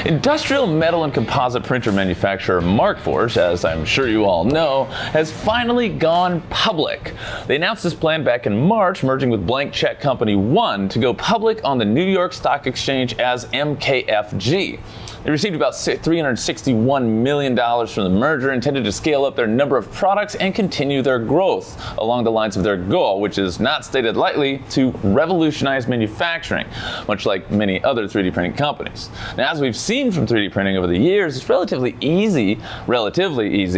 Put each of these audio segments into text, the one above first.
Industrial metal and composite printer manufacturer Markforged, as I'm sure you all know, has finally gone public. They announced this plan back in March, merging with blank check company One to go public on the New York Stock Exchange as MKFG. They received about $361 million from the merger, intended to scale up their number of products and continue their growth along the lines of their goal, which is not stated lightly, to revolutionize manufacturing, much like many other 3D printing companies. Now, as we've seen from 3D printing over the years, it's relatively easy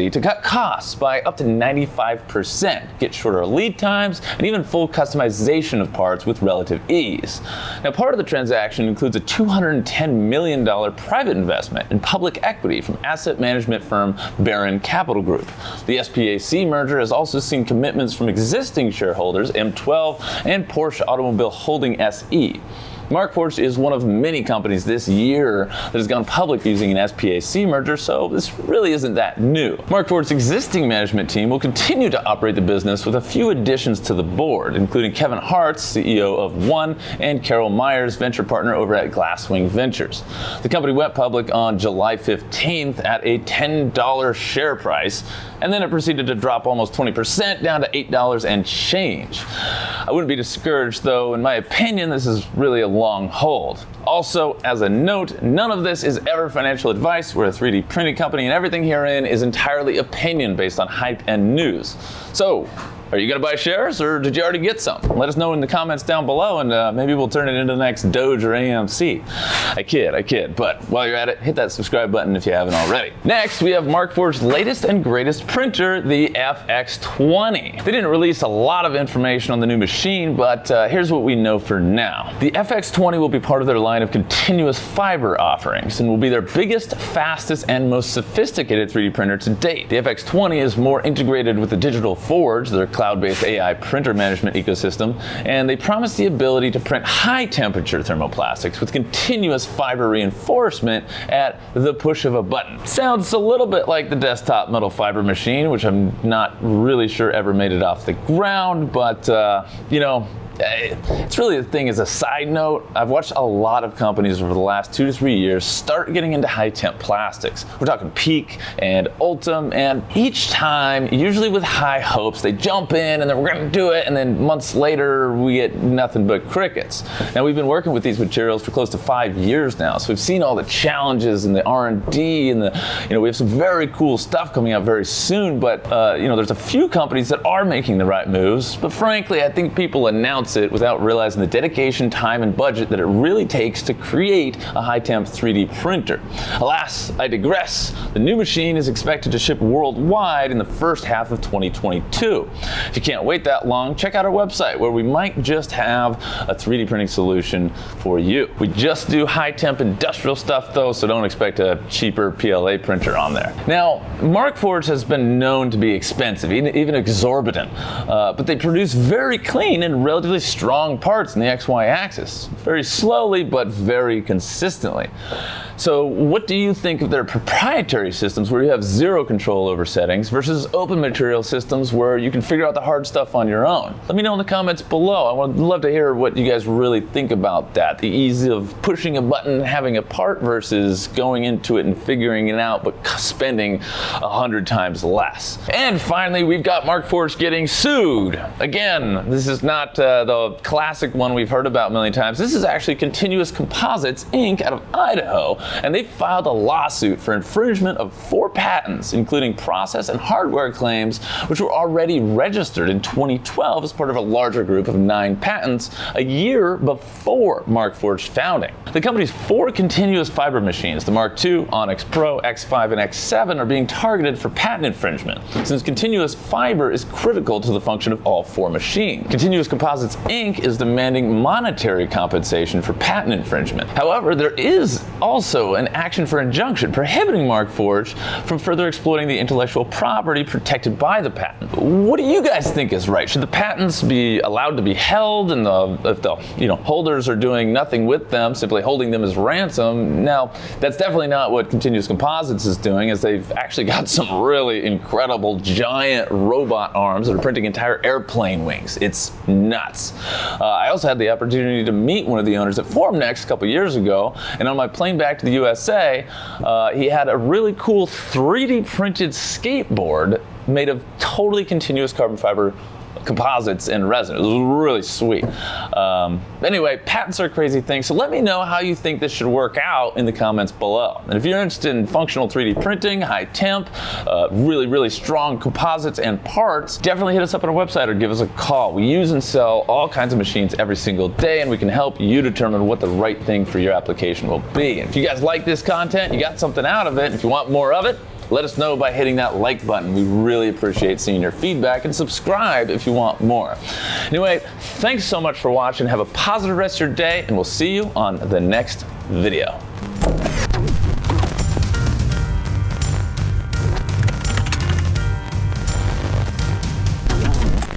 to cut costs by up to 95%, get shorter lead times, and even full customization of parts with relative ease. Now, part of the transaction includes a $210 million private investment in public equity from asset management firm Baron Capital Group. The SPAC merger has also seen commitments from existing shareholders M12 and Porsche Automobil Holding SE. Markforged is one of many companies this year that has gone public using an SPAC merger, so this really isn't that new. Markforged's existing management team will continue to operate the business with a few additions to the board, including Kevin Hartz, CEO of One, and Carol Myers, venture partner over at Glasswing Ventures. The company went public on July 15th at a $10 share price, and then it proceeded to drop almost 20% down to $8 and change. I wouldn't be discouraged, though. In my opinion, this is really a long hold. Also, as a note, none of this is ever financial advice. We're a 3D printing company, and everything herein is entirely opinion based on hype and news. So, are you going to buy shares, or did you already get some? Let us know in the comments down below, and maybe we'll turn it into the next Doge or AMC. I kid, but while you're at it, hit that subscribe button if you haven't already. Next, we have Markforged's latest and greatest printer, the FX20. They didn't release a lot of information on the new machine, but here's what we know for now. The FX20 will be part of their line of continuous fiber offerings and will be their biggest, fastest, and most sophisticated 3D printer to date. The FX20 is more integrated with the Digital Forge, their cloud-based AI printer management ecosystem, and they promise the ability to print high-temperature thermoplastics with continuous fiber reinforcement at the push of a button. Sounds a little bit like the desktop metal fiber machine, which I'm not really sure ever made it off the ground, but you know, it's really the thing. As a side note, I've watched a lot of companies over the last 2 to 3 years start getting into high temp plastics. We're talking Peak and Ultim, and each time, usually with high hopes, they jump in and then we're gonna do it, and then months later we get nothing but crickets. Now, we've been working with these materials for close to 5 years now, so we've seen all the challenges and the R&D and we have some very cool stuff coming out very soon, but there's a few companies that are making the right moves, but frankly, I think people announce it without realizing the dedication, time, and budget that it really takes to create a high-temp 3D printer. Alas, I digress. The new machine is expected to ship worldwide in the first half of 2022. If you can't wait that long, check out our website where we might just have a 3D printing solution for you. We just do high-temp industrial stuff though, so don't expect a cheaper PLA printer on there. Now, Markforged has been known to be expensive, even exorbitant, but they produce very clean and relatively strong parts in the XY axis, very slowly but very consistently. So what do you think of their proprietary systems where you have zero control over settings versus open material systems where you can figure out the hard stuff on your own? Let me know in the comments below. I would love to hear what you guys really think about that. The ease of pushing a button and having a part versus going into it and figuring it out but spending 100 times less. And finally, we've got Markforged getting sued. Again, this is not the classic one we've heard about a million times. This is actually Continuous Composites Inc. out of Idaho, and they filed a lawsuit for infringement of 4 patents, including process and hardware claims, which were already registered in 2012 as part of a larger group of 9 patents a year before Markforged's founding. The company's 4 continuous fiber machines, the Mark II, Onyx Pro, X5, and X7, are being targeted for patent infringement, since continuous fiber is critical to the function of all 4 machines. Continuous Composites Inc. is demanding monetary compensation for patent infringement. However, there is also an action for injunction prohibiting Markforged from further exploiting the intellectual property protected by the patent. What do you guys think is right? Should the patents be allowed to be held, and if the holders are doing nothing with them, simply holding them as ransom? Now, that's definitely not what Continuous Composites is doing, as they've actually got some really incredible giant robot arms that are printing entire airplane wings. It's nuts. I also had the opportunity to meet one of the owners at Formnext a couple years ago, and on my plane back to the the USA, he had a really cool 3D printed skateboard made of totally continuous carbon fiber composites and resin. It was really sweet. Anyway, patents are a crazy thing, so let me know how you think this should work out in the comments below. And if you're interested in functional 3D printing, high temp, really strong composites and parts, definitely hit us up on our website or give us a call. We use and sell all kinds of machines every single day, and we can help you determine what the right thing for your application will be. And if you guys like this content, you got something out of it, and if you want more of it, let us know by hitting that like button. We really appreciate seeing your feedback, and subscribe if you want more. Anyway, thanks so much for watching. Have a positive rest of your day, and we'll see you on the next video.